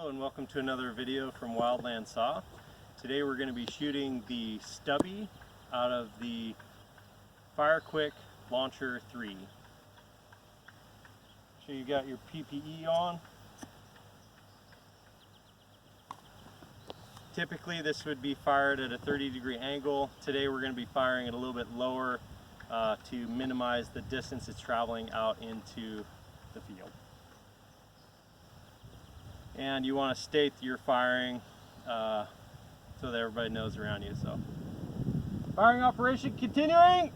Hello and welcome to another video from Wildland Saw. Today we're going to be shooting the stubby out of the FireQuick Launcher III. So you got your PPE on. Typically this would be fired at a 30-degree angle. Today we're going to be firing it a little bit lower to minimize the distance it's traveling out into the field. And you want to state that you're firing so that everybody knows around you. So, firing operation continuing.